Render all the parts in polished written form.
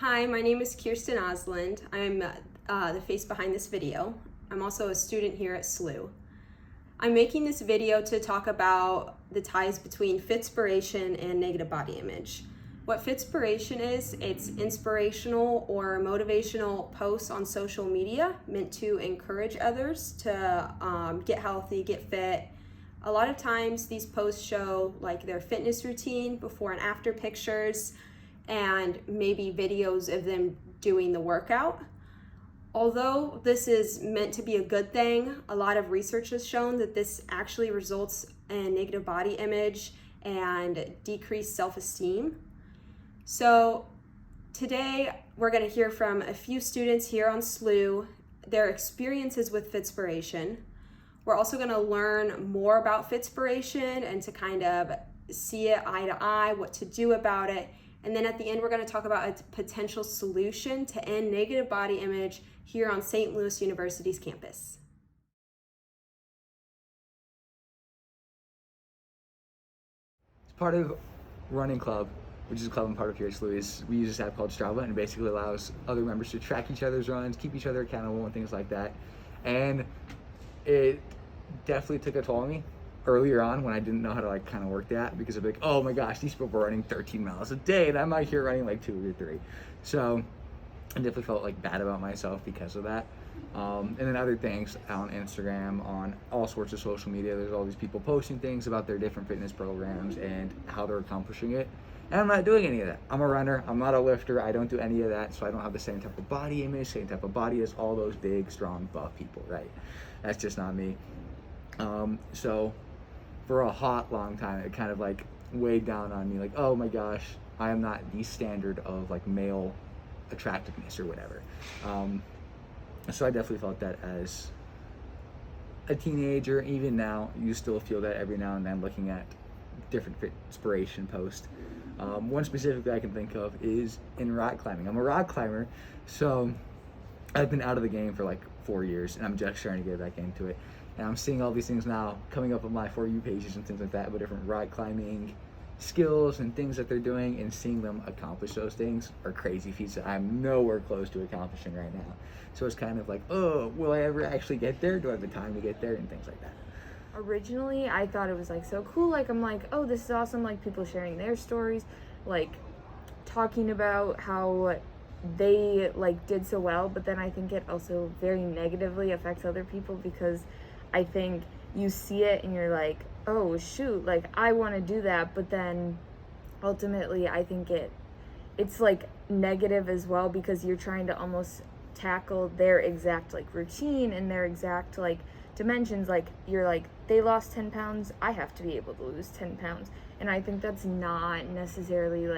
Hi, my name is Kirsten Osland. I'm the face behind this video. I'm also a student here at SLU. I'm making this video to talk about the ties between Fitspiration and negative body image. What Fitspiration is, it's inspirational or motivational posts on social media meant to encourage others to get healthy, get fit. A lot of times these posts show like their fitness routine, before and after pictures, and maybe videos of them doing the workout. Although this is meant to be a good thing, a lot of research has shown that this actually results in negative body image and decreased self-esteem. So today we're going to hear from a few students here on SLU, their experiences with Fitspiration. We're also going to learn more about Fitspiration and to kind of see it eye to eye, what to do about it. And then at the end, we're going to talk about a potential solution to end negative body image here on St. Louis University's campus. It's part of running club, which is a club I'm part of here at SLU. We use this app called Strava, and it basically allows other members to track each other's runs, keep each other accountable, and things like that. And it definitely took a toll on me earlier on when I didn't know how to kind of work that, because I'd be like, oh my gosh, these people were running 13 miles a day and I'm out here running like 2 or 3. So I definitely felt bad about myself because of that. And then other things on Instagram, on all sorts of social media, there's all these people posting things about their different fitness programs and how they're accomplishing it. And I'm not doing any of that. I'm a runner, I'm not a lifter, I don't do any of that, so I don't have the same type of body image, same type of body as all those big, strong, buff people, right? That's just not me. So for a hot long time, it kind of weighed down on me, oh my gosh, I am not the standard of male attractiveness or whatever. So I definitely felt that as a teenager. Even now, you still feel that every now and then looking at different Fitspiration posts. One specifically I can think of is in rock climbing. I'm a rock climber, so I've been out of the game for 4 years, and I'm just trying to get back into it. And I'm seeing all these things now coming up on my For You pages and things like that, with different rock climbing skills and things that they're doing, and seeing them accomplish those things are crazy feats that I'm nowhere close to accomplishing right now. So it's kind of oh, will I ever actually get there? Do I have the time to get there? And things like that. Originally, I thought it was so cool. I'm oh, this is awesome. People sharing their stories, talking about how they did so well. But then I think it also very negatively affects other people, because I think you see it and you're oh shoot, I want to do that. But then ultimately I think it's negative as well, because you're trying to almost tackle their exact routine and their exact dimensions. You're they lost 10 pounds, I have to be able to lose 10 pounds. And I think that's not necessarily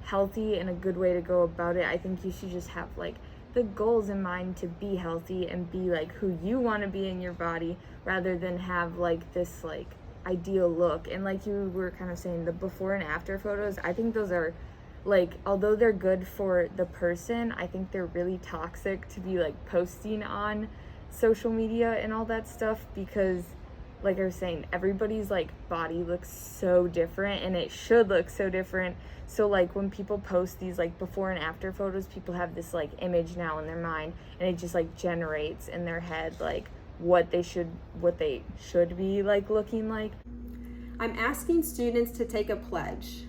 healthy and a good way to go about it. I think you should just have the goals in mind to be healthy and be who you want to be in your body, rather than have this ideal look. And you were kind of saying, the before and after photos, I think those are although they're good for the person, I think they're really toxic to be posting on social media and all that stuff, because I was saying, everybody's body looks so different, and it should look so different. So when people post these before and after photos, people have this image now in their mind, and it just generates in their head what they should be looking like. I'm asking students to take a pledge.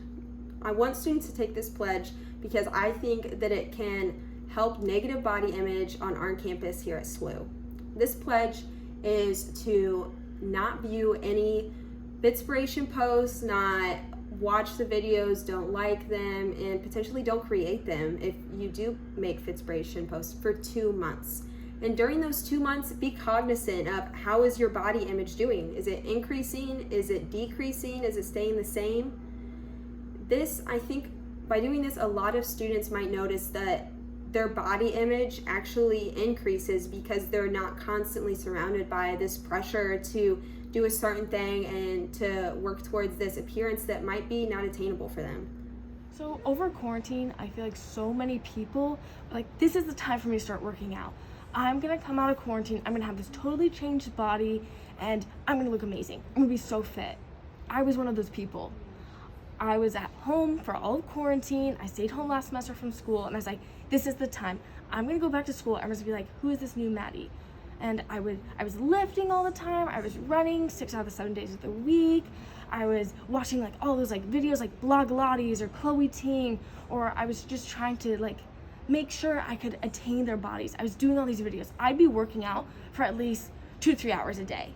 I want students to take this pledge because I think that it can help negative body image on our campus here at SLU. This pledge is to not view any Fitspiration posts, not watch the videos, don't like them, and potentially don't create them if you do make Fitspiration posts for 2 months. And during those 2 months, be cognizant of how is your body image doing. Is it increasing? Is it decreasing? Is it staying the same? This, I think, by doing this, a lot of students might notice that their body image actually increases, because they're not constantly surrounded by this pressure to do a certain thing and to work towards this appearance that might be not attainable for them. So over quarantine, I feel so many people are this is the time for me to start working out. I'm gonna come out of quarantine, I'm gonna have this totally changed body, and I'm gonna look amazing. I'm gonna be so fit. I was one of those people. I was at home for all of quarantine. I stayed home last semester from school, and I was like, this is the time. I'm gonna go back to school. Everyone's gonna be like, who is this new Maddie? And I was lifting all the time. I was running 6 out of the 7 days of the week. I was watching like all those like videos like Blogilates or Chloe Ting, or I was just trying to like make sure I could attain their bodies. I was doing all these videos. I'd be working out for at least 2 to 3 hours a day.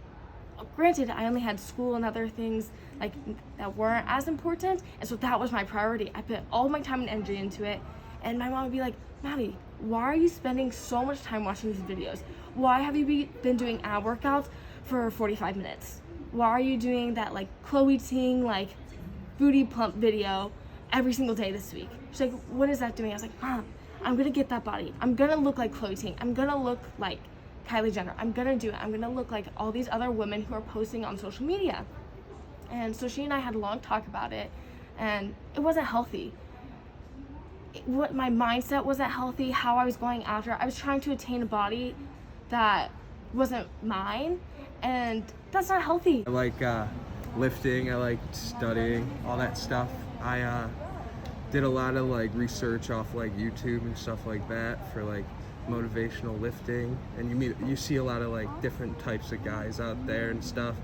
Granted, I only had school and other things like that weren't as important, and so that was my priority. I put all my time and energy into it, and my mom would be like, Maddie, why are you spending so much time watching these videos? Why have you been doing ab workouts for 45 minutes? Why are you doing that like Chloe Ting like booty pump video every single day this week? She's like, what is that doing? I was like, Mom, I'm gonna get that body. I'm gonna look like Chloe Ting. I'm gonna look like Kylie Jenner. I'm gonna do it. I'm gonna look like all these other women who are posting on social media. And so she and I had a long talk about it, and it wasn't healthy. What my mindset wasn't healthy, how I was going after. I was trying to attain a body that wasn't mine, and that's not healthy. I like lifting, I like studying, all that stuff. I did a lot of like research off like YouTube and stuff like that for like motivational lifting, and you see a lot of like different types of guys out there and stuff,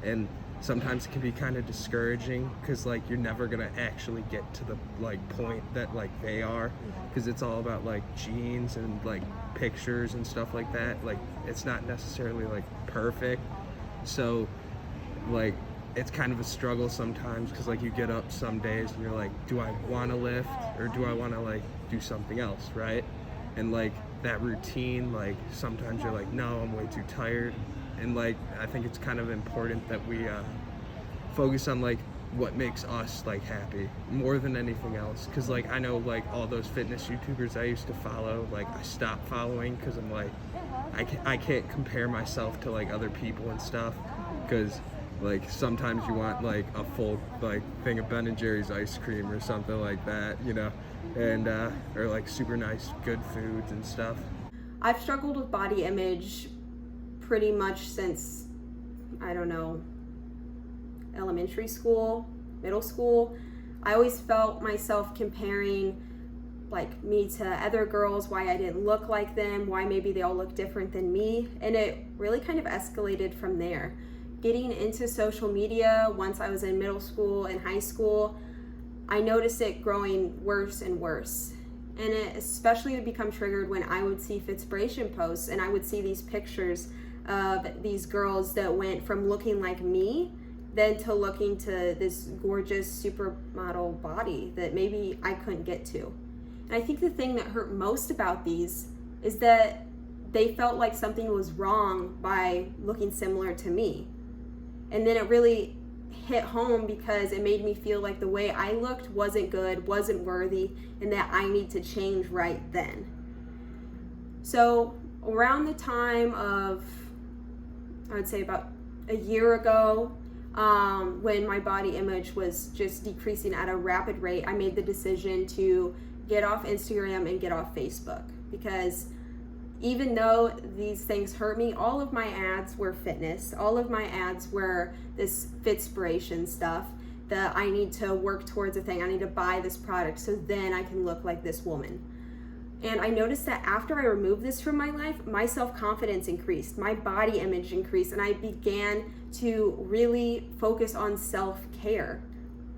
and sometimes it can be kind of discouraging because like you're never gonna actually get to the like point that like they are, because it's all about like genes and like pictures and stuff like that. Like it's not necessarily like perfect, so like it's kind of a struggle sometimes, because like you get up some days and you're like, do I want to lift or do I want to like do something else, right? And like that routine, like sometimes you're like, no, I'm way too tired. And like I think it's kind of important that we focus on like what makes us like happy more than anything else, because like I know like all those fitness YouTubers I used to follow, like I stopped following because I'm like I can't compare myself to like other people and stuff, because like sometimes you want like a full like thing of Ben and Jerry's ice cream or something like that, you know, and or like super nice good foods and stuff. I've struggled with body image pretty much since, I don't know, elementary school, middle school. I always felt myself comparing like me to other girls, why I didn't look like them, why maybe they all look different than me, and it really kind of escalated from there. Getting into social media once I was in middle school and high school, I noticed it growing worse and worse. And it especially would become triggered when I would see Fitspiration posts and I would see these pictures of these girls that went from looking like me then to looking to this gorgeous supermodel body that maybe I couldn't get to. And I think the thing that hurt most about these is that they felt like something was wrong by looking similar to me. And then it really hit home because it made me feel like the way I looked wasn't good, wasn't worthy, and that I need to change right then. So around the time of, I would say about a year ago, when my body image was just decreasing at a rapid rate, I made the decision to get off Instagram and get off Facebook, because even though these things hurt me, all of my ads were fitness. All of my ads were this Fitspiration stuff, that I need to work towards a thing. I need to buy this product so then I can look like this woman. And I noticed that after I removed this from my life, my self-confidence increased, my body image increased, and I began to really focus on self-care.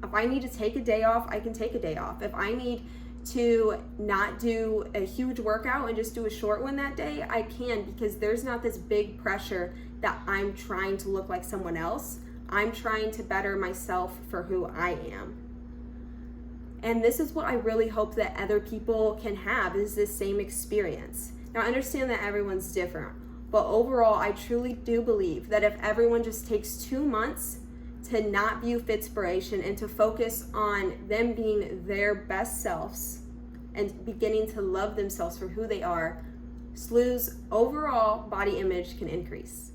If I need to take a day off, I can take a day off. If I need to not do a huge workout and just do a short one that day, I can, because there's not this big pressure that I'm trying to look like someone else. I'm trying to better myself for who I am. And this is what I really hope that other people can have, is this same experience. Now, I understand that everyone's different, but overall, I truly do believe that if everyone just takes 2 months to not view Fitspiration and to focus on them being their best selves and beginning to love themselves for who they are, SLU's overall body image can increase.